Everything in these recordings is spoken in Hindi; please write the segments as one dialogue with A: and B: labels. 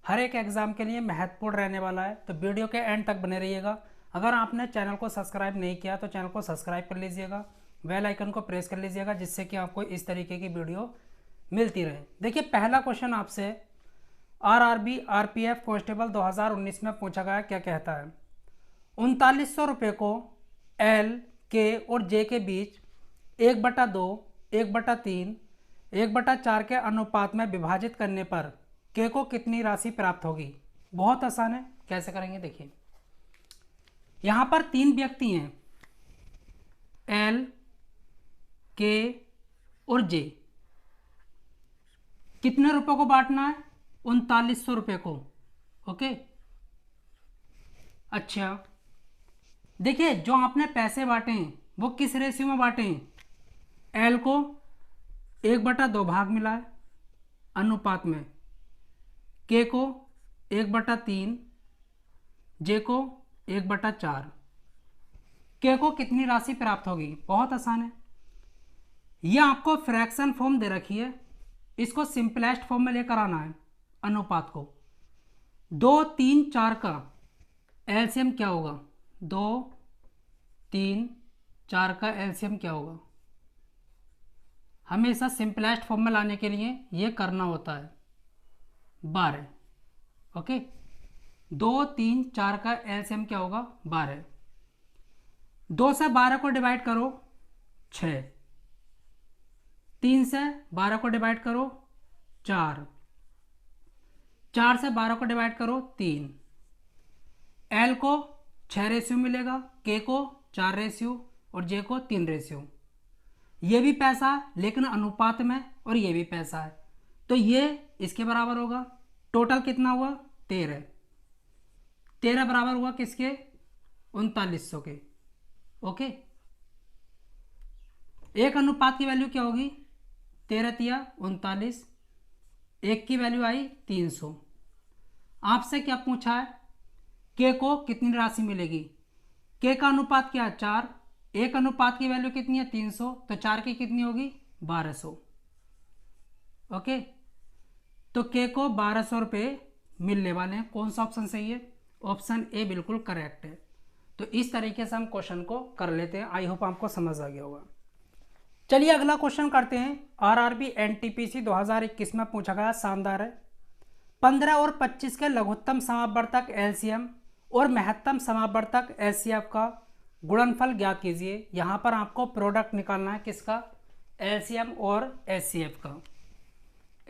A: हर एक एग्ज़ाम के लिए महत्वपूर्ण रहने वाला है, तो वीडियो के एंड तक बने रहिएगा। अगर आपने चैनल को सब्सक्राइब नहीं किया तो चैनल को सब्सक्राइब कर लीजिएगा, बेल आइकन को प्रेस कर लीजिएगा, जिससे कि आपको इस तरीके की वीडियो मिलती रहे। देखिए, पहला क्वेश्चन आपसे आरआरबी आरपीएफ कांस्टेबल 2019 में पूछा गया। क्या कहता है? 3900 रुपये को एल, के और जे के बीच 1/2, 1/3, 1/4 के अनुपात में विभाजित करने पर के को कितनी राशि प्राप्त होगी? बहुत आसान है। कैसे करेंगे देखिए, यहां पर 3 व्यक्ति हैं, एल, के और जे। कितने रुपए को बांटना है? 3900 रुपये को। ओके, अच्छा देखिए, जो आपने पैसे बांटे हैं वो किस रेशियो में बांटे हैं? एल को 1/2 भाग मिला है अनुपात में, के को 1/3, जे को 1/4। के को कितनी राशि प्राप्त होगी? बहुत आसान है। यह आपको फ्रैक्शन फॉर्म दे रखी है, इसको सिंपलेस्ट फॉर्म में लेकर आना है। अनुपात को 2, 3, 4 का एलसीएम क्या होगा? 2, 3, 4 का एलसीएम क्या होगा? हमेशा सिंपलेस्ट फॉर्म में लाने के लिए ये करना होता है 12। ओके, 2, 3, 4 का एलसीएम क्या होगा? 12। 2 से 12 को डिवाइड करो 6, 3 से 12 को डिवाइड करो 4, 4 से 12 को डिवाइड करो 3। एल को 6 रेशियो मिलेगा, के को 4 रेशियो और जे को 3 रेशियो। ये भी पैसा है लेकिन अनुपात में, और ये भी पैसा है, तो ये इसके बराबर होगा। टोटल कितना हुआ? 13। 13 बराबर हुआ किसके? 3900 के। ओके, एक अनुपात की वैल्यू क्या होगी? 13 तिया 39, एक की वैल्यू आई 300। आपसे क्या पूछा है? के को कितनी राशि मिलेगी? के का अनुपात क्या है? 4। एक अनुपात की वैल्यू कितनी है? 300, तो 4 की कितनी होगी? 1200। ओके, तो के को 1200 रुपये मिलने वाले हैं। कौन सा ऑप्शन सही है? ऑप्शन ए बिल्कुल करेक्ट है। तो इस तरीके से हम क्वेश्चन को कर लेते हैं। आई होप आपको समझ आ गया होगा। चलिए अगला क्वेश्चन करते हैं। आरआरबी एनटीपीसी 2021 में पूछा गया, शानदार है। 15 और 25 के लघुत्तम समापवर्तक एलसीएम और महत्तम समापवर्तक एचसीएफ का गुणनफल ज्ञात कीजिए। यहां पर आपको प्रोडक्ट निकालना है किसका? एलसीएम और एचसीएफ का।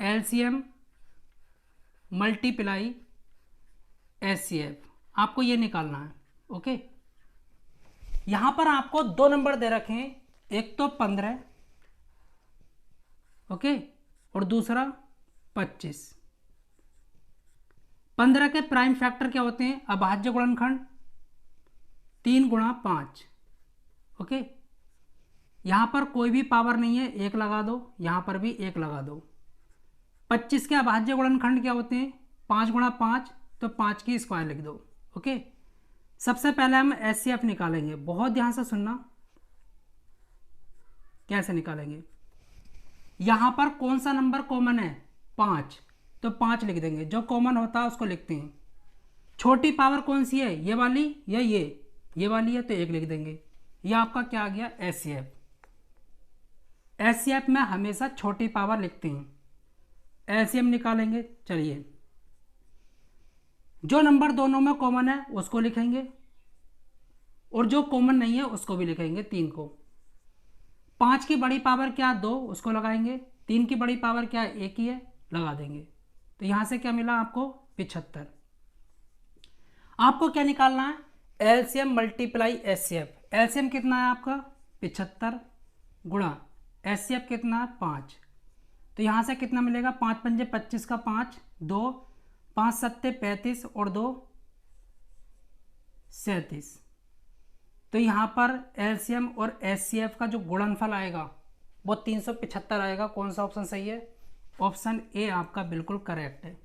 A: एलसीएम मल्टीप्लाई एचसीएफ, आपको ये निकालना है। ओके, यहां पर आपको 2 नंबर दे रखे हैं, एक तो 15, ओके, और दूसरा 25। 15 के प्राइम फैक्टर क्या होते हैं? अभाज्य गुणनखंड 3 × 5। ओके, यहां पर कोई भी पावर नहीं है, 1 लगा दो, यहां पर भी 1 लगा दो। 25 के अभाज्य गुणनखंड क्या होते हैं? 5 × 5, तो 5 की स्क्वायर लिख दो। ओके, सबसे पहले हम एचसीएफ निकालेंगे। बहुत ध्यान से सुनना, कैसे निकालेंगे। यहां पर कौन सा नंबर कॉमन है? 5, तो 5 लिख देंगे। जो कॉमन होता है उसको लिखते हैं। छोटी पावर कौन सी है? ये वाली या ये वाली है, तो 1 लिख देंगे। ये आपका क्या आ गया? एचसीएफ। एचसीएफ में हमेशा छोटी पावर लिखते हैं। एलसीएम निकालेंगे। चलिए, जो नंबर दोनों में कॉमन है उसको लिखेंगे, और जो कॉमन नहीं है उसको भी लिखेंगे, 3 को। 5 की बड़ी पावर क्या? 2, उसको लगाएंगे। 3 की बड़ी पावर क्या है? 1 ही है, लगा देंगे। तो यहां से क्या मिला आपको? 75। आपको क्या निकालना है? LCM multiply HCF. एलसीएम कितना है आपका? 75 गुणा एचसीएफ कितना है? 5। तो यहां से कितना मिलेगा? 5 पंजे 25 का 5, 2, 5 सत्ते 35 और 2 37। तो यहां पर एलसीएम और एचसीएफ का जो गुणनफल आएगा वो 375 आएगा। कौन सा ऑप्शन सही है? ऑप्शन ए आपका बिल्कुल करेक्ट है।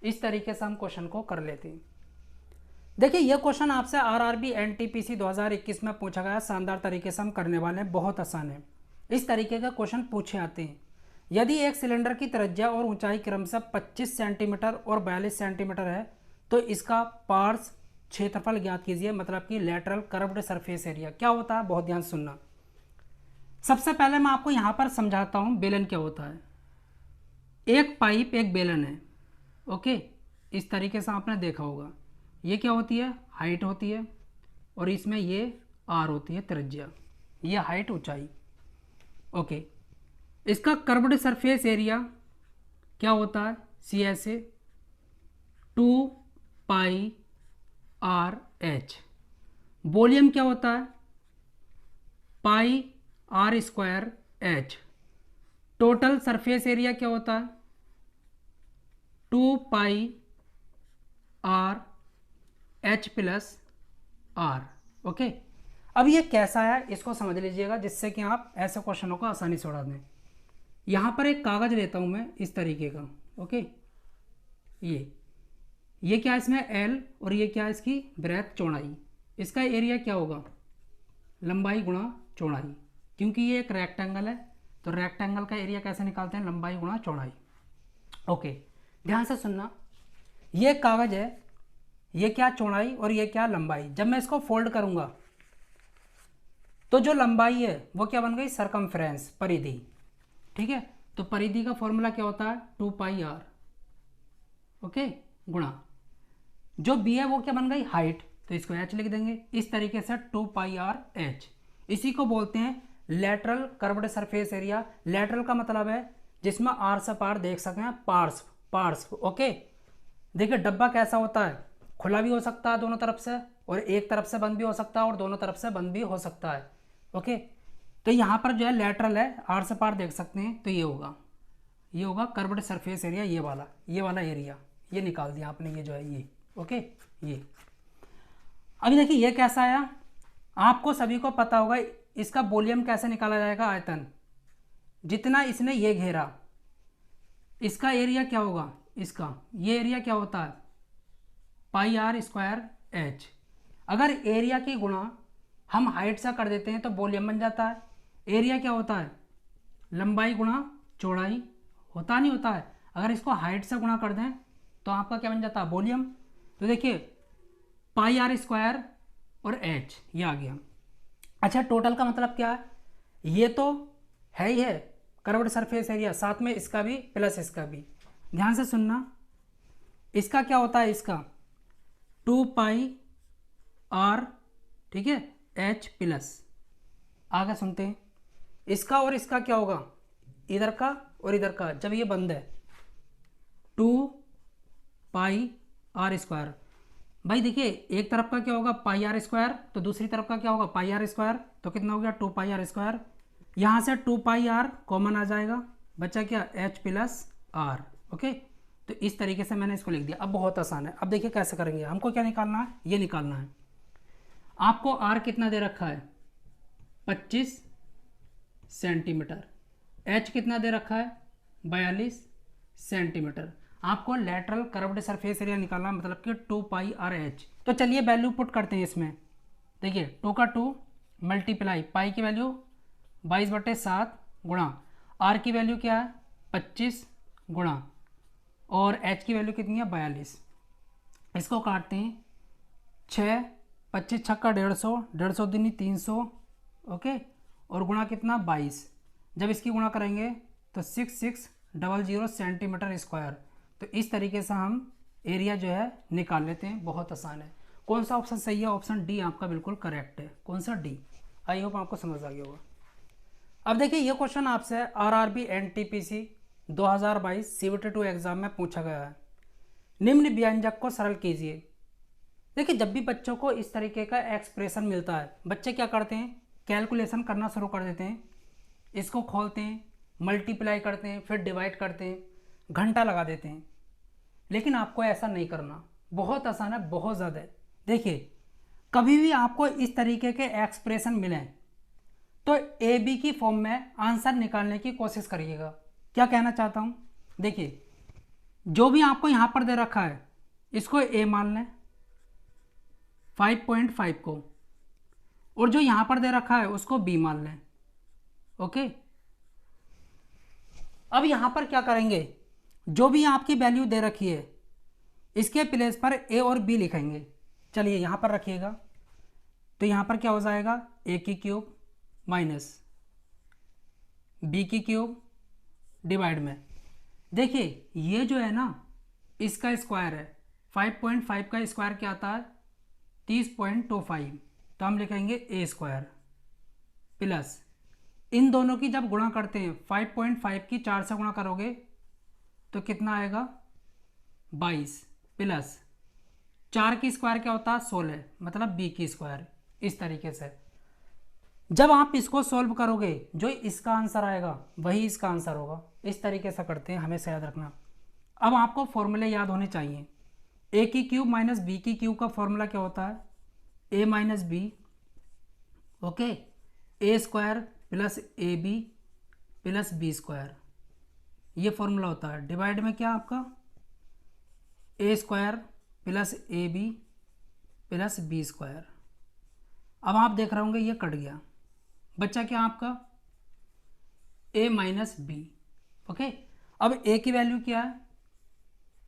A: इस तरीके से हम क्वेश्चन को कर लेते हैं। देखिए, यह क्वेश्चन आपसे आरआरबी एनटीपीसी 2021 में पूछा गया, शानदार तरीके से हम करने वाले हैं। बहुत आसान है, इस तरीके का क्वेश्चन पूछे आते हैं। यदि एक सिलेंडर की त्रिज्या और ऊंचाई क्रमशः 25 सेंटीमीटर और 42 सेंटीमीटर है तो इसका पार्श्व क्षेत्रफल ज्ञात कीजिए, मतलब कि लेटरल कर्व्ड सरफेस एरिया क्या होता है, बहुत ध्यान से सुनना। सबसे पहले मैं आपको यहां पर समझाता हूं बेलन क्या होता है। एक पाइप एक बेलन है, ओके, इस तरीके से आपने देखा होगा। ये क्या होती है, हाइट होती है, और इसमें ये आर होती है त्रिज्या, ये हाइट ऊंचाई, ओके। इसका कर्व्ड सरफेस एरिया क्या होता है, C S A 2πr/h। Volume क्या होता है, πr²h। टोटल सरफेस एरिया क्या होता है, 2πr/h+r, ओके। अब ये कैसा है इसको समझ लीजिएगा, जिससे कि आप ऐसे क्वेश्चनों को आसानी से उड़ा दें। यहाँ पर एक कागज़ लेता हूँ मैं इस तरीके का, ओके। ये क्या है इसमें L, और ये क्या है इसकी ब्रेथ चौड़ाई। इसका एरिया क्या होगा, लंबाई गुणा चौड़ाई, क्योंकि ये एक रेक्टेंगल है तो रेक्टेंगल का एरिया कैसे निकालते हैं, लंबाई गुणा चौड़ाई, ओके। ध्यान से सुनना, ये कागज़ है, ये क्या चौड़ाई और ये क्या लंबाई। जब मैं इसको फोल्ड करूँगा तो जो लंबाई है वो क्या बन गई, सरकमफ्रेंस, परिधि, ठीक है। तो परिधि का फॉर्मूला क्या होता है, 2πr, ओके, गुणा जो b है वो क्या बन गई, हाइट, तो इसको h लिख देंगे। इस तरीके से 2πr/h, इसी को बोलते हैं lateral curved surface area. Lateral का मतलब है जिसमें आर से पार देख सकें, पार्श्व, पार्श्व, ओके। देखिए डब्बा कैसा होता है, खुला भी हो सकता है दोनों तरफ से, और एक तरफ से बंद भी हो सकता है, और दोनों तरफ से बंद भी हो सकता है, ओके। तो यहाँ पर जो है लेटरल है, आर से पार देख सकते हैं, तो ये होगा कर्व्ड सरफेस एरिया, ये वाला एरिया, ये निकाल दिया आपने, ये जो है ये, ओके। ये अभी देखिए ये कैसा आया, आपको सभी को पता होगा इसका वॉल्यूम कैसे निकाला जाएगा, आयतन जितना इसने ये घेरा, इसका एरिया क्या होगा, इसका ये एरिया क्या होता है, πr²h। अगर एरिया की गुणा हम हाइट से कर देते हैं तो वॉल्यूम बन जाता है। एरिया क्या होता है, लंबाई गुणा चौड़ाई, होता नहीं होता है। अगर इसको हाइट से गुणा कर दें तो आपका क्या बन जाता है, वॉल्यूम। तो देखिए πr² और h ये आ गया। अच्छा टोटल का मतलब क्या है, ये तो है ही है कर्व्ड सरफेस एरिया, साथ में इसका भी प्लस इसका भी। ध्यान से सुनना, इसका क्या होता है, इसका 2πr, ठीक है, h प्लस, आगे सुनते हैं। इसका और इसका क्या होगा, इधर का और इधर का, जब ये बंद है 2πr²। भाई देखिए एक तरफ का क्या होगा πr², तो दूसरी तरफ का क्या होगा πr², तो कितना हो गया 2πr²। यहाँ से 2πr कॉमन आ जाएगा, बचा क्या h+r, ओके। तो इस तरीके से मैंने इसको लिख दिया। अब बहुत आसान है, अब देखिए कैसे करेंगे। हमको क्या निकालना है, ये निकालना है। आपको r कितना दे रखा है 25 सेंटीमीटर, h कितना दे रखा है 42 सेंटीमीटर। आपको लेटरल कर्व्ड सरफेस एरिया निकालना, मतलब कि 2πr/h। तो चलिए वैल्यू पुट करते हैं इसमें। देखिए 2 का 2 मल्टीप्लाई, पाई की वैल्यू 22/7 गुणा r की वैल्यू क्या है 25 गुणा, और h की वैल्यू कितनी है 42। इसको काटते हैं, 6 25 छक्का 150, 150 दूनी 300, ओके, और गुणा कितना 22। जब इसकी गुणा करेंगे तो 6600 सेंटीमीटर स्क्वायर। तो इस तरीके से हम एरिया जो है निकाल लेते हैं, बहुत आसान है। कौन सा ऑप्शन सही है, ऑप्शन डी आपका बिल्कुल करेक्ट है। कौन सा, डी। आई होप आपको समझ आ गया होगा। अब देखिए ये क्वेश्चन आपसे आरआरबी एनटीपीसी 2022 CBT 2 एग्जाम में पूछा गया है। निम्न व्यंजक को सरल कीजिए। देखिए जब भी बच्चों को इस तरीके का एक्सप्रेशन मिलता है, बच्चे क्या करते हैं, कैलकुलेशन करना शुरू कर देते हैं। इसको खोलते हैं, मल्टीप्लाई करते हैं, फिर डिवाइड करते हैं, घंटा लगा देते हैं। लेकिन आपको ऐसा नहीं करना, बहुत आसान है, बहुत ज़्यादा है। देखिए कभी भी आपको इस तरीके के एक्सप्रेशन मिलें तो ए बी की फॉर्म में आंसर निकालने की कोशिश करिएगा। क्या कहना चाहता हूँ, देखिए जो भी आपको यहाँ पर दे रखा है इसको ए मान लें 5.5 को, और जो यहाँ पर दे रखा है उसको बी मान लें, ओके। अब यहाँ पर क्या करेंगे, जो भी आपकी वैल्यू दे रखी है इसके प्लेस पर ए और बी लिखेंगे। चलिए यहाँ पर रखिएगा, तो यहाँ पर क्या हो जाएगा, ए की क्यूब माइनस बी की क्यूब डिवाइड में, देखिए ये जो है ना इसका स्क्वायर है, 5.5 का स्क्वायर क्या आता है 30.25, तो हम लिखेंगे ए स्क्वायर प्लस इन दोनों की जब गुणा करते हैं 5.5 की 4 से गुणा करोगे तो कितना आएगा 22 प्लस 4 की स्क्वायर क्या होता है 16, मतलब बी की स्क्वायर। इस तरीके से जब आप इसको सॉल्व करोगे जो इसका आंसर आएगा वही इसका आंसर होगा। इस तरीके से करते हैं, हमेशा याद रखना। अब आपको फॉर्मूले याद होने चाहिए। ए की क्यूब माइनस बी की क्यूब का फॉर्मूला क्या होता है, A minus B, okay, A square plus A B plus B square, ये फॉर्मूला होता है। डिवाइड में क्या आपका A square plus A B plus B square. अब आप देख रहे होंगे ये कट गया, बच्चा क्या आपका a माइनस बी, ओके। अब a की वैल्यू क्या है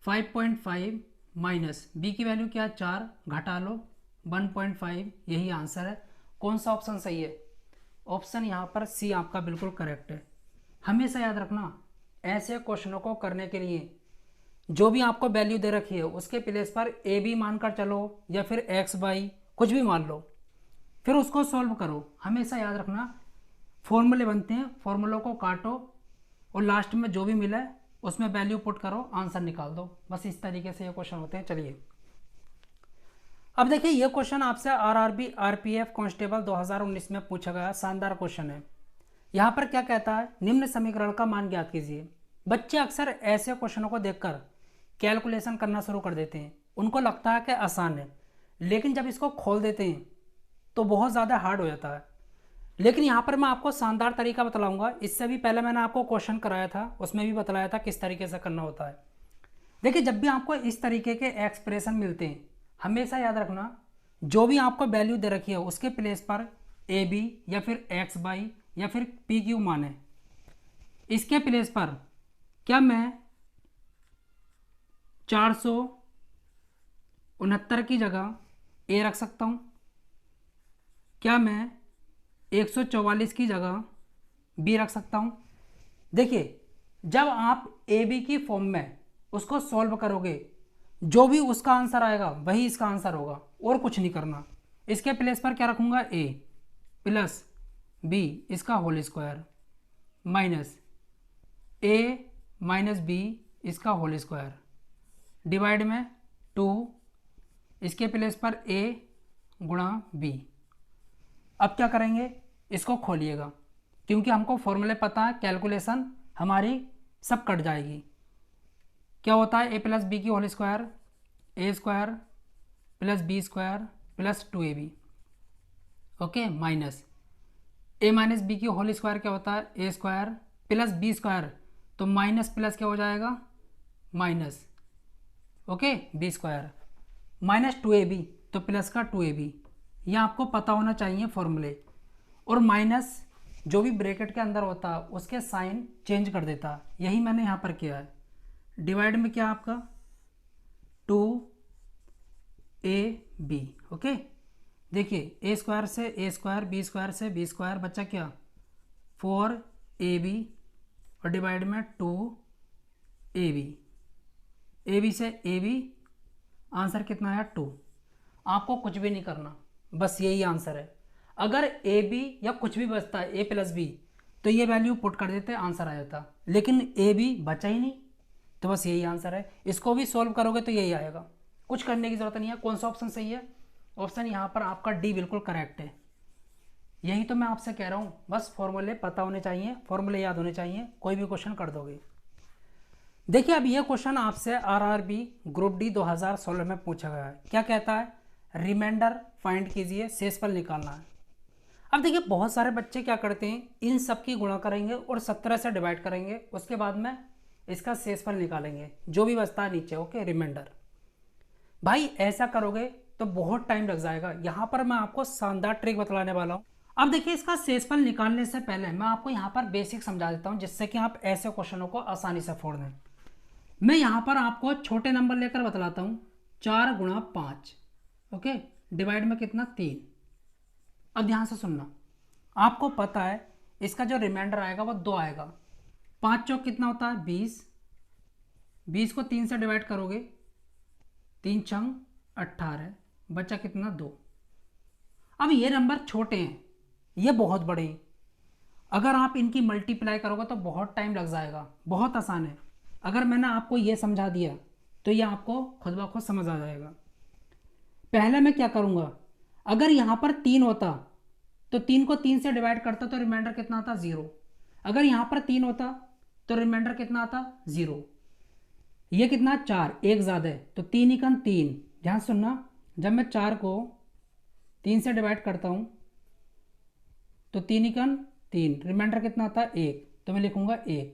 A: 5.5 माइनस बी की वैल्यू क्या है 4, घटा लो 1.5, यही आंसर है। कौन सा ऑप्शन सही है, ऑप्शन यहाँ पर सी आपका बिल्कुल करेक्ट है। हमेशा याद रखना ऐसे क्वेश्चनों को करने के लिए जो भी आपको वैल्यू दे रखी है उसके प्लेस पर ए बी मानकर चलो या फिर एक्स वाई कुछ भी मान लो, फिर उसको सॉल्व करो। हमेशा याद रखना फॉर्मूले बनते हैं, फॉर्मूलों को काटो और लास्ट में जो भी मिला है उसमें वैल्यू पुट करो, आंसर निकाल दो। बस इस तरीके से ये क्वेश्चन होते हैं। चलिए अब देखिए ये क्वेश्चन आपसे आरआरबी आरपीएफ कांस्टेबल 2019 में पूछा गया शानदार क्वेश्चन है। यहाँ पर क्या कहता है, निम्न समीकरण का मान ज्ञात कीजिए। बच्चे अक्सर ऐसे क्वेश्चनों को देखकर कैलकुलेशन करना शुरू कर देते हैं, उनको लगता है कि आसान है, लेकिन जब इसको खोल देते हैं तो बहुत ज़्यादा हार्ड हो जाता है। लेकिन यहाँ पर मैं आपको शानदार तरीका बतलाऊंगा। इससे भी पहले मैंने आपको क्वेश्चन कराया था, उसमें भी बतलाया था किस तरीके से करना होता है। देखिए जब भी आपको इस तरीके के एक्सप्रेशन मिलते हैं हमेशा याद रखना जो भी आपको वैल्यू दे रखी है उसके प्लेस पर ए बी या फिर एक्स वाई या फिर पी क्यू माने, इसके प्लेस पर क्या मैं 469 की जगह ए रख सकता हूँ, क्या मैं 144 की जगह बी रख सकता हूँ। देखिए जब आप ए बी की फॉर्म में उसको सॉल्व करोगे जो भी उसका आंसर आएगा वही इसका आंसर होगा, और कुछ नहीं करना। इसके प्लेस पर क्या रखूँगा ए प्लस बी इसका whole square minus A minus B इसका होल स्क्वायर डिवाइड में 2, इसके प्लेस पर ए गुणा बी। अब क्या करेंगे, इसको खोलिएगा क्योंकि हमको फॉर्मूले पता है, कैलकुलेशन हमारी सब कट जाएगी। क्या होता है ए प्लस बी की whole square, A square plus B square plus 2ab, okay, minus A minus B की होल स्क्वायर क्या होता है A square plus B square, तो माइनस प्लस क्या हो जाएगा minus, okay, B square minus 2ab तो प्लस का 2ab। यह आपको पता होना चाहिए फॉर्मूले। और माइनस जो भी ब्रैकेट के अंदर होता है उसके साइन चेंज कर देता है, यही मैंने यहाँ पर किया है। डिवाइड में क्या आपका 2ab, ओके। देखिए ए स्क्वायर से ए स्क्वायर, बी स्क्वायर से बी स्क्वायर, बच्चा क्या 4ab और डिवाइड में 2ab, ab से ab, आंसर कितना आया 2। आपको कुछ भी नहीं करना, बस यही आंसर है। अगर ए बी या कुछ भी बचता है ए प्लस बी तो ये वैल्यू पुट कर देते आंसर आ जाता, लेकिन ए बी बचा ही नहीं तो बस यही आंसर है। इसको भी सॉल्व करोगे तो यही आएगा, कुछ करने की ज़रूरत नहीं है। कौन सा ऑप्शन सही है, ऑप्शन यहाँ पर आपका डी बिल्कुल करेक्ट है। यही तो मैं आपसे कह रहा हूँ, बस फॉर्मूले पता होने चाहिए, फॉर्मूले याद होने चाहिए, कोई भी क्वेश्चन कर दोगे। देखिए अब यह क्वेश्चन आपसे आरआरबी ग्रुप डी 2016 में पूछा गया है। क्या कहता है, रिमाइंडर फाइंड कीजिए, शेषफल निकालना है। अब देखिए बहुत सारे बच्चे क्या करते हैं, इन सब की गुणा करेंगे और 17 से डिवाइड करेंगे, उसके बाद में इसका शेषफल निकालेंगे, जो भी बचता है नीचे, ओके, रिमाइंडर। भाई ऐसा करोगे तो बहुत टाइम लग जाएगा। यहाँ पर मैं आपको शानदार ट्रिक बतलाने वाला हूँ। अब देखिए इसका शेषफल निकालने से पहले मैं आपको यहाँ पर बेसिक समझा देता हूँ, जिससे कि आप ऐसे क्वेश्चनों को आसानी से फोड़ दें। मैं यहाँ पर आपको छोटे नंबर लेकर बतलाता हूँ। 4 गुणा 5, ओके, डिवाइड में कितना 3। अब ध्यान से सुनना, आपको पता है इसका जो रिमाइंडर आएगा वो 2 आएगा। 5 चौक कितना होता है 20, 20 को 3 से डिवाइड करोगे, 3 छंग 18, बचा कितना 2। अब ये नंबर छोटे हैं, ये बहुत बड़े हैं। अगर आप इनकी मल्टीप्लाई करोगे तो बहुत टाइम लग जाएगा, बहुत आसान है। अगर मैंने आपको ये समझा दिया तो ये आपको खुद ब खुद समझ आ जाएगा। पहले मैं क्या करूँगा, अगर यहाँ पर 3 होता तो 3 को 3 से डिवाइड करता तो रिमाइंडर कितना आता 0। अगर यहाँ पर 3 होता तो रिमाइंडर कितना आता 0। ये कितना 4, एक ज़्यादा है तो 3 एकम 3। ध्यान सुनना, जब मैं 4 को 3 से डिवाइड करता हूँ तो 3 एकम 3, रिमाइंडर कितना आता है 1, तो मैं लिखूँगा 1।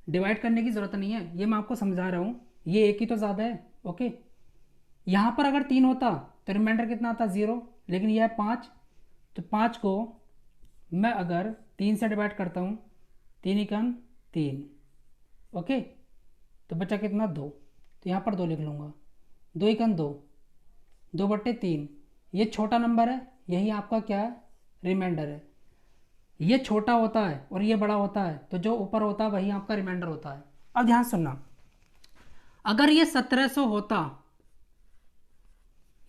A: डिवाइड करने की ज़रूरत नहीं है, ये मैं आपको समझा रहा हूँ, ये 1 ही तो ज़्यादा है, ओके। यहाँ पर अगर 3 होता तो रिमाइंडर कितना आता 0, लेकिन यह है 5, तो 5 को मैं अगर 3 से डिवाइड करता हूँ, 3 एकम 3, ओके, तो बचा कितना 2, तो यहाँ पर 2 लिख लूँगा। 2 एकम 2, 2/3। ये छोटा नंबर है, यही आपका क्या है रिमाइंडर है। ये छोटा होता है और ये बड़ा होता है, तो जो ऊपर होता है वही आपका रिमाइंडर होता है। अब ध्यान सुनना, अगर ये 1700 होता,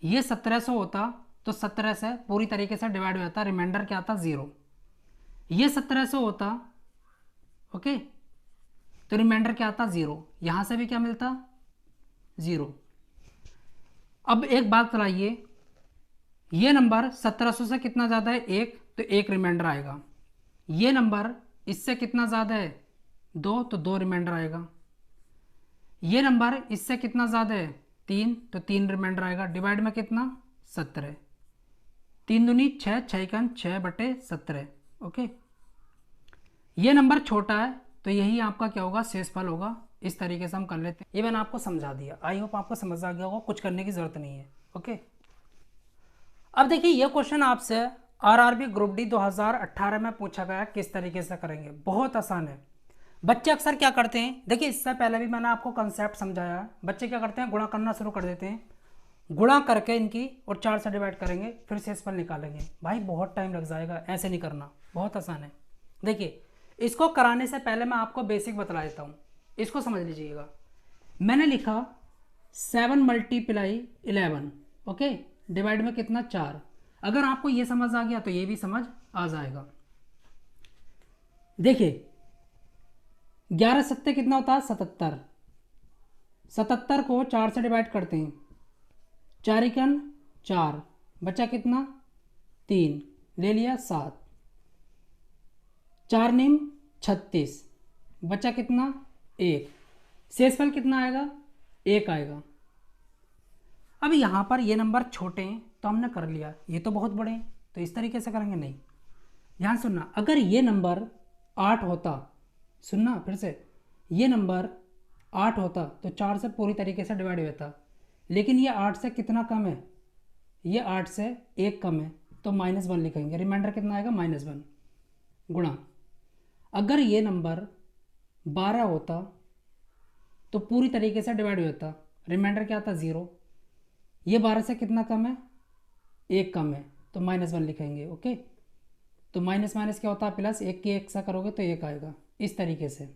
A: ये 1700 होता तो 17 से पूरी तरीके से डिवाइड हो जाता, रिमाइंडर क्या आता 0। ये 1700 होता, ओके, तो रिमाइंडर क्या आता 0। यहां से भी क्या मिलता 0। अब एक बात बताइए, ये नंबर 1700 से कितना ज़्यादा है 1, तो 1 रिमाइंडर आएगा। ये नंबर इससे कितना ज़्यादा है 2, तो 2 रिमाइंडर आएगा। ये नंबर इससे कितना ज़्यादा है 3, तो 3 रिमाइंडर आएगा। डिवाइड में कितना 17, 3 दूनी 6, 6 एकम 6/17, ओके। ये नंबर छोटा है तो यही आपका क्या होगा शेषफल होगा। इस तरीके से हम कर लेते हैं। ये मैंने आपको समझा दिया, आई होप आपको समझ आ गया होगा, कुछ करने की ज़रूरत नहीं है, ओके। अब देखिए ये क्वेश्चन आपसे आरआरबी ग्रुप डी 2018 में पूछा गया, किस तरीके से करेंगे, बहुत आसान है। बच्चे अक्सर क्या करते हैं, देखिए इससे पहले भी मैंने आपको कंसेप्ट समझाया। बच्चे क्या करते हैं, गुणा करना शुरू कर देते हैं, गुणा करके इनकी और 4 से डिवाइड करेंगे, फिर शेषफल निकालेंगे। भाई बहुत टाइम लग जाएगा, ऐसे नहीं करना, बहुत आसान है। देखिए इसको कराने से पहले मैं आपको बेसिक बतला देता हूँ, इसको समझ लीजिएगा। मैंने लिखा 7 × 11, ओके, डिवाइड में कितना 4। अगर आपको ये समझ आ गया तो ये भी समझ आ जाएगा। देखिए 11 सत्ते कितना होता है 77, 77 को 4 से डिवाइड करते हैं, 4 एकम 4, बचा कितना 3, ले लिया 7, 4 निम 36, बचा कितना 1। शेषफल कितना आएगा 1 आएगा। अब यहाँ पर ये नंबर छोटे हैं तो हमने कर लिया, ये तो बहुत बड़े हैं तो इस तरीके से करेंगे नहीं। ध्यान सुनना, अगर ये नंबर 8 होता, सुनना फिर से, ये नंबर 8 होता तो 4 से पूरी तरीके से डिवाइड होता, लेकिन ये 8 से कितना कम है, ये 8 से 1 कम है, तो -1 लिखेंगे। रिमाइंडर कितना आएगा -1 गुणा। अगर ये नंबर 12 होता तो पूरी तरीके से डिवाइड होता, रिमाइंडर क्या आता 0। ये 12 से कितना कम है 1 कम है, तो -1 लिखेंगे, ओके। तो माइनस माइनस क्या होता है प्लस, 1 की 1 सा करोगे तो 1 आएगा। इस तरीके से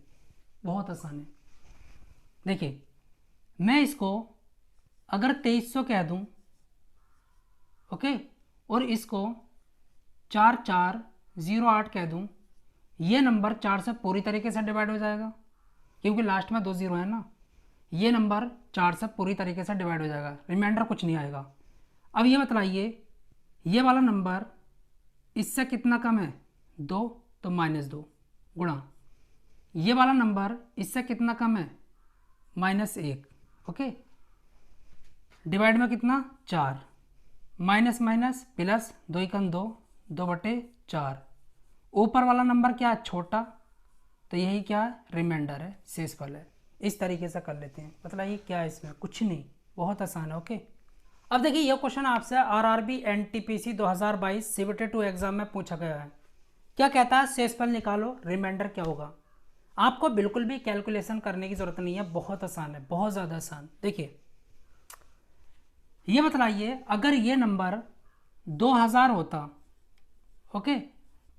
A: बहुत आसान है। देखिए मैं इसको अगर 2300 कह दूं, ओके, और इसको 4408 कह दूं, ये नंबर 4 से पूरी तरीके से डिवाइड हो जाएगा क्योंकि लास्ट में 2 0 है ना। ये नंबर 4 से पूरी तरीके से डिवाइड हो जाएगा, रिमाइंडर कुछ नहीं आएगा। अब ये बतलाइए ये वाला नंबर इससे कितना कम है 2, तो -2 गुणा। ये वाला नंबर इससे कितना कम है -1, ओके, डिवाइड में कितना 4, माइनस माइनस प्लस, 2 एकम 2, 2/4। ऊपर वाला नंबर क्या है छोटा, तो यही क्या है रिमाइंडर है, शेषफल है। इस तरीके से कर लेते हैं। बताइए क्या है इसमें, कुछ नहीं, बहुत आसान है, ओके। अब देखिए ये क्वेश्चन आपसे आरआरबी एनटीपीसी 2022 सीबीटी 2 एग्जाम में पूछा गया है। क्या कहता है, शेषफल निकालो, रिमाइंडर क्या होगा। आपको बिल्कुल भी कैलकुलेशन करने की जरूरत नहीं है, बहुत आसान है, बहुत ज़्यादा आसान। देखिए ये बतलाइए, अगर ये नंबर 2000 होता, ओके,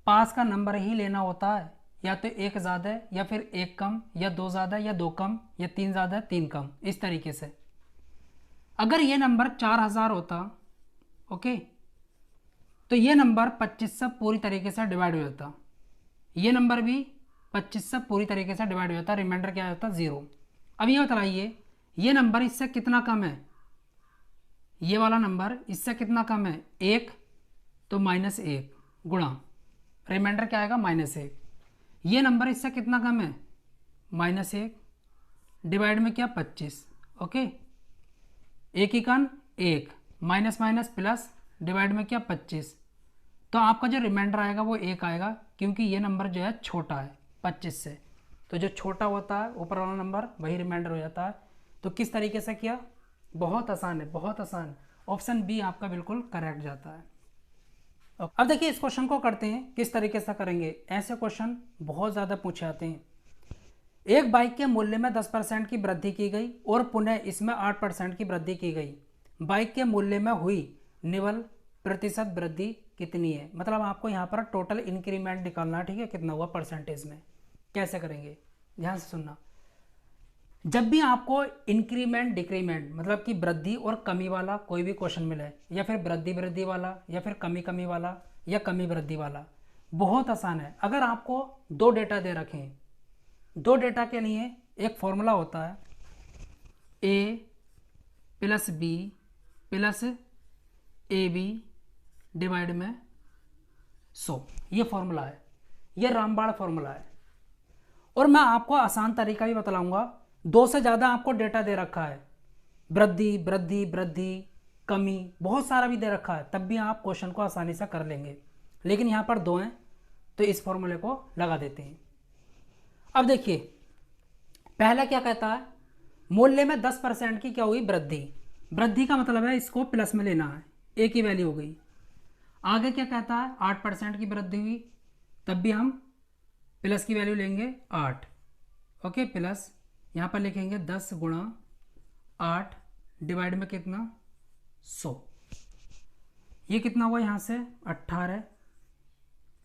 A: पास का नंबर ही लेना होता है, या तो एक ज़्यादा है या फिर एक कम, या दो ज़्यादा या दो कम, या तीन ज़्यादा तीन कम, इस तरीके से। अगर ये नंबर 4000 होता, ओके, तो ये नंबर 25 से पूरी तरीके से डिवाइड हो जाता, ये नंबर भी 25 से पूरी तरीके से डिवाइड हो जाता, रिमाइंडर क्या होता, 0। अब ये बताइए ये नंबर इससे कितना कम है, ये वाला नंबर इससे कितना कम है, 1, तो -1 गुणा रिमाइंडर क्या आएगा, -1। ये नंबर इससे कितना कम है, -1 डिवाइड में क्या 25, ओके, एक ही कन 1, माइनस माइनस प्लस डिवाइड में क्या 25, तो आपका जो रिमाइंडर आएगा वो 1 आएगा, क्योंकि ये नंबर जो है छोटा है 25 से, तो जो छोटा होता है ऊपर वाला नंबर वही रिमाइंडर हो जाता है। तो किस तरीके से किया, बहुत आसान है, बहुत आसान। ऑप्शन बी आपका बिल्कुल करेक्ट जाता है। अब देखिए इस क्वेश्चन को करते हैं, किस तरीके से करेंगे। ऐसे क्वेश्चन बहुत ज़्यादा पूछे जाते हैं। एक बाइक के मूल्य में 10% की वृद्धि की गई और पुनः इसमें 8% की वृद्धि की गई। बाइक के मूल्य में हुई निवल प्रतिशत वृद्धि कितनी है। मतलब आपको यहाँ पर टोटल इंक्रीमेंट निकालना है, ठीक है, कितना हुआ परसेंटेज में। कैसे करेंगे, ध्यान से सुनना। जब भी आपको इंक्रीमेंट डिक्रीमेंट मतलब कि वृद्धि और कमी वाला कोई भी क्वेश्चन मिले, या फिर वृद्धि वृद्धि वाला, या फिर कमी कमी वाला, या कमी वृद्धि वाला, बहुत आसान है। अगर आपको दो डेटा दे रखें, दो डेटा के लिए एक फॉर्मूला होता है, a + b + ab डिवाइड में 100, ये फॉर्मूला है, ये रामबाण फॉर्मूला है। और मैं आपको आसान तरीका भी बतलाऊंगा। दो से ज़्यादा आपको डेटा दे रखा है, वृद्धि वृद्धि वृद्धि कमी बहुत सारा भी दे रखा है, तब भी आप क्वेश्चन को आसानी से कर लेंगे। लेकिन यहाँ पर दो हैं तो इस फॉर्मूले को लगा देते हैं। अब देखिए पहला क्या कहता है, मूल्य में 10% की क्या हुई, वृद्धि। वृद्धि का मतलब है इसको प्लस में लेना है, ए की वैल्यू हो गई। आगे क्या कहता है, 8% की वृद्धि हुई, तब भी हम प्लस की वैल्यू लेंगे 8, ओके, प्लस यहाँ पर लिखेंगे 10 गुणा 8 डिवाइड में कितना 100, ये कितना हुआ यहाँ से 18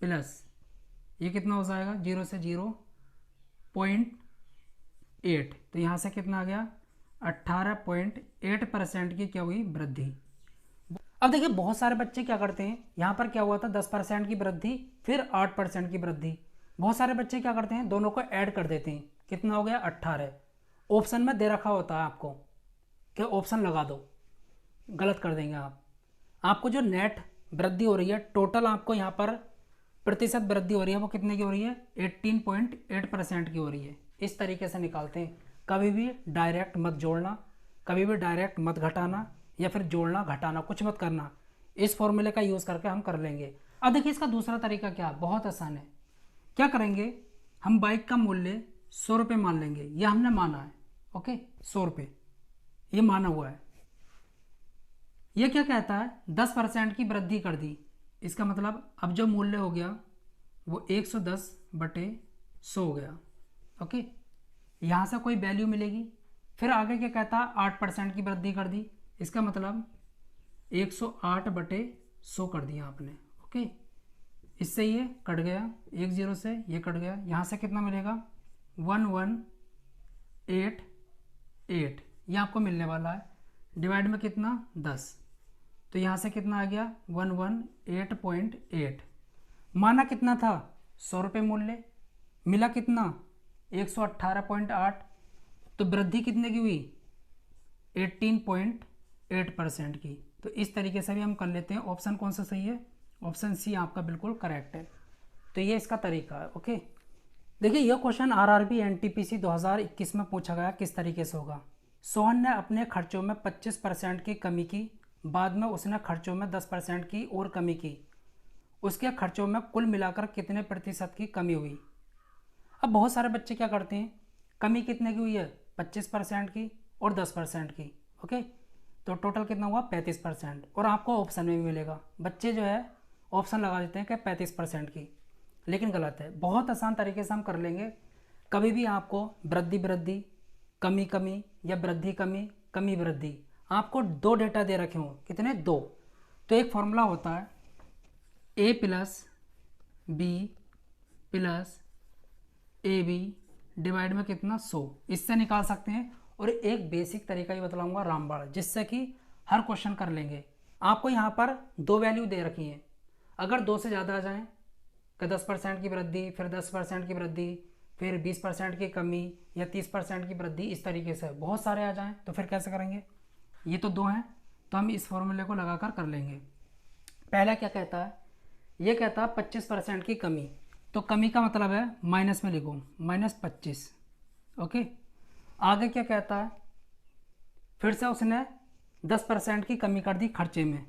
A: प्लस ये कितना हो जाएगा 0 से 0.8, तो यहाँ से कितना आ गया 18.8% की क्या हुई वृद्धि। अब देखिए बहुत सारे बच्चे क्या करते हैं, यहाँ पर क्या हुआ था 10% की वृद्धि फिर 8% की वृद्धि। बहुत सारे बच्चे क्या करते हैं, दोनों को ऐड कर देते हैं, कितना हो गया 18। ऑप्शन में दे रखा होता है आपको कि ऑप्शन लगा दो, गलत कर देंगे आप। आपको जो नेट वृद्धि हो रही है, टोटल आपको यहाँ पर प्रतिशत वृद्धि हो रही है, वो कितने की हो रही है 18.8% की हो रही है। इस तरीके से निकालते हैं। कभी भी डायरेक्ट मत जोड़ना, कभी भी डायरेक्ट मत घटाना, या फिर जोड़ना घटाना कुछ मत करना। इस फॉर्मूले का यूज़ करके हम कर लेंगे। अब देखिए इसका दूसरा तरीका क्या, बहुत आसान है। क्या करेंगे, हम बाइक का मूल्य 100 रुपये मान लेंगे, यह हमने माना है, ओके, 100 रुपये ये माना हुआ है। ये क्या कहता है 10% की वृद्धि कर दी, इसका मतलब अब जो मूल्य हो गया वो 110/100 हो गया, ओके। यहाँ से कोई वैल्यू मिलेगी। फिर आगे क्या कहता है 8% की वृद्धि कर दी, इसका मतलब 108/100 कर दिया आपने, ओके। इससे ये कट गया, 1 0 से ये कट गया, यहाँ से कितना मिलेगा 1188, ये आपको मिलने वाला है, डिवाइड में कितना 10, तो यहाँ से कितना आ गया 118.8। माना कितना था 100 रुपये मूल्य, मिला कितना 118.8, तो वृद्धि कितने की हुई 18.8% की। तो इस तरीके से भी हम कर लेते हैं। ऑप्शन कौन सा सही है, ऑप्शन सी आपका बिल्कुल करेक्ट है। तो ये इसका तरीका है, ओके। देखिए यह क्वेश्चन आरआरबी एनटीपीसी 2021 में पूछा गया, किस तरीके से होगा। सोहन ने अपने खर्चों में 25% की कमी की, बाद में उसने खर्चों में 10% की और कमी की, उसके खर्चों में कुल मिलाकर कितने प्रतिशत की कमी हुई। अब बहुत सारे बच्चे क्या करते हैं, कमी कितने की हुई है 25% की और 10% की, ओके। तो टोटल कितना हुआ 35%। और आपको ऑप्शन में भी मिलेगा, बच्चे जो है ऑप्शन लगा देते हैं कि 35% की, लेकिन गलत है। बहुत आसान तरीके से हम कर लेंगे। कभी भी आपको वृद्धि वृद्धि, कमी कमी या वृद्धि कमी कमी वृद्धि, आपको दो डेटा दे रखे हों, कितने, दो, तो एक फॉर्मूला होता है A plus B plus A B divide में कितना 100, इससे निकाल सकते हैं। और एक बेसिक तरीका ही बतलाऊंगा रामबाण, जिससे कि हर क्वेश्चन कर लेंगे। आपको यहाँ पर दो वैल्यू दे रखी हैं, अगर दो से ज़्यादा आ जाएं कि 10% की वृद्धि, फिर 10% की वृद्धि, फिर 20% की कमी या 30% की वृद्धि, इस तरीके से बहुत सारे आ जाएं तो फिर कैसे करेंगे। ये तो दो हैं, तो हम इस फॉर्मूले को लगाकर कर लेंगे। पहला क्या कहता है, ये कहता है 25% की कमी, तो कमी का मतलब है माइनस में लिखो, -25। ओके, आगे क्या कहता है, फिर से उसने 10% की कमी कर दी खर्चे में,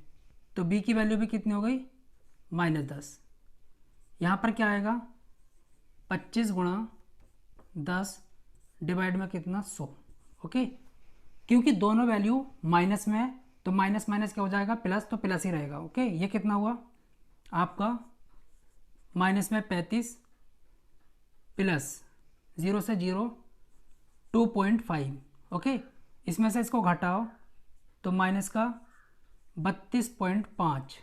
A: तो बी की वैल्यू भी कितनी हो गई, -10। यहाँ पर क्या आएगा, 25 गुणा 10 डिवाइड में कितना 100। ओके, क्योंकि दोनों वैल्यू माइनस में है तो माइनस माइनस क्या हो जाएगा, प्लस, तो प्लस ही रहेगा। ओके, ये कितना हुआ आपका, माइनस में 35 प्लस 0 से 0 2.5। ओके, इसमें से इसको घटाओ तो माइनस का 32.5।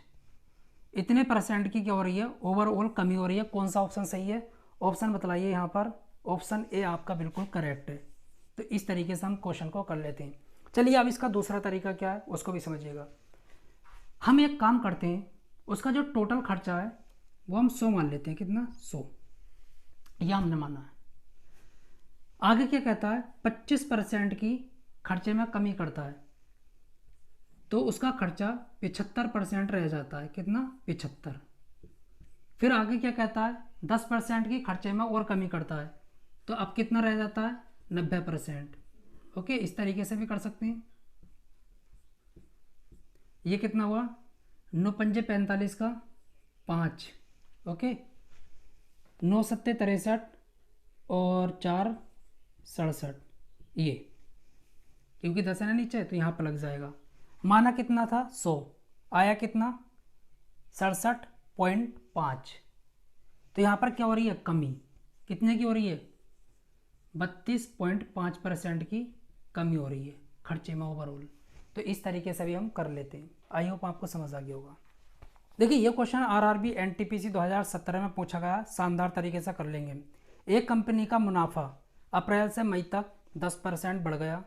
A: इतने परसेंट की क्या हो रही है, ओवरऑल कमी हो रही है। कौन सा ऑप्शन सही है, ऑप्शन बताइए यहाँ पर। ऑप्शन ए आपका बिल्कुल करेक्ट है। तो इस तरीके से हम क्वेश्चन को कर लेते हैं। चलिए अब इसका दूसरा तरीका क्या है उसको भी समझिएगा। हम एक काम करते हैं, उसका जो टोटल खर्चा है वो हम 100 मान लेते हैं। कितना, 100, यह हमने माना है। आगे क्या कहता है, 25% की खर्चे में कमी करता है, तो उसका खर्चा 75% रह जाता है। कितना, 75। फिर आगे क्या कहता है, 10% की खर्चे में और कमी करता है, तो अब कितना रह जाता है, 90%। ओके, इस तरीके से भी कर सकते हैं। ये कितना हुआ, 9 पंजे 45 का 5। ओके, 9 सत्ते 63 और 4 67, ये क्योंकि 10 है ना नीचे तो यहाँ पर लग जाएगा। माना कितना था, 100, आया कितना, 67.5। तो यहाँ पर क्या हो रही है, कमी, कितने की हो रही है, 32.5% की कमी हो रही है खर्चे में ओवरऑल। तो इस तरीके से भी हम कर लेते हैं। आई होप आपको समझ आ गया होगा। देखिए ये क्वेश्चन आरआरबी एनटीपीसी 2017 में पूछा गया, शानदार तरीके से कर लेंगे। एक कंपनी का मुनाफा अप्रैल से मई तक 10% बढ़ गया,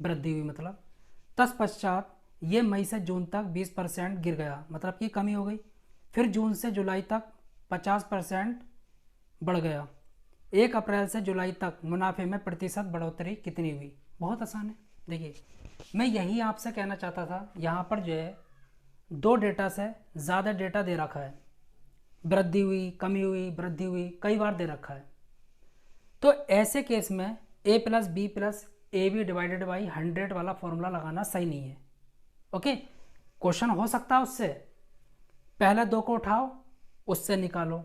A: वृद्धि हुई मतलब। तत्पश्चात ये मई से जून तक 20% गिर गया, मतलब कि कमी हो गई। फिर जून से जुलाई तक 50% बढ़ गया। 1 अप्रैल से जुलाई तक मुनाफे में प्रतिशत बढ़ोतरी कितनी हुई। बहुत आसान है। देखिए मैं यही आपसे कहना चाहता था, यहाँ पर जो है दो डेटा से ज़्यादा डेटा दे रखा है, वृद्धि हुई, कमी हुई, वृद्धि हुई, कई बार दे रखा है। तो ऐसे केस में a plus B plus A B divided by 100 वाला फॉर्मूला लगाना सही नहीं है। ओके, क्वेश्चन हो सकता है उससे, पहले दो को उठाओ, उससे निकालो,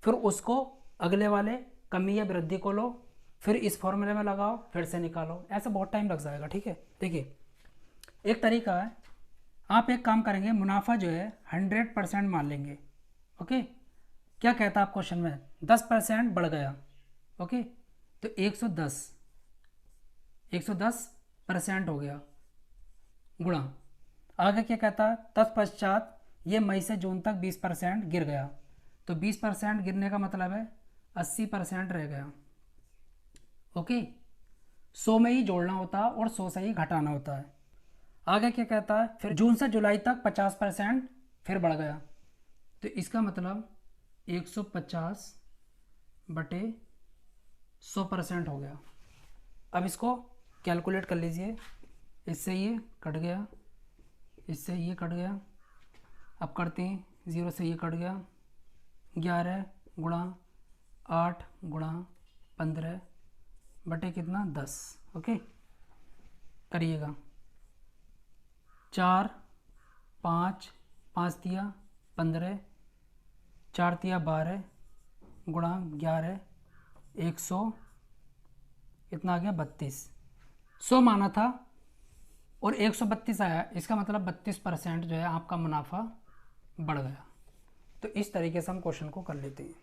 A: फिर उसको अगले वाले कमी या वृद्धि को लो, फिर इस फॉर्मूले में लगाओ, फिर से निकालो, ऐसे बहुत टाइम लग जाएगा। ठीक है, देखिए एक तरीका है, आप एक काम करेंगे, मुनाफा जो है 100% मान लेंगे। ओके, क्या कहता है आप क्वेश्चन में, 10% बढ़ गया। ओके, तो 110% हो गया, गुणा, आगे क्या कहता है, तत्पश्चात ये मई से जून तक 20% गिर गया, तो 20% गिरने का मतलब है 80% रह गया। ओके, 100 में ही जोड़ना होता है और 100 से ही घटाना होता है। आगे क्या कहता है, फिर जून से जुलाई तक 50% फिर बढ़ गया, तो इसका मतलब 150 बटे 100% हो गया। अब इसको कैलकुलेट कर लीजिए, इससे ये कट गया, इससे ये कट गया, अब करते हैं 0 से ये कट गया, 11 गुणा 8 गुणा 15 बटे कितना 10। ओके, करिएगा, 4 5 5 तिया 15, 4 तिया 12 गुणा 11, 100 इतना आ गया 32। 100 माना था, और 132 आया, इसका मतलब 32% जो है आपका मुनाफा बढ़ गया। तो इस तरीके से हम क्वेश्चन को कर लेते हैं।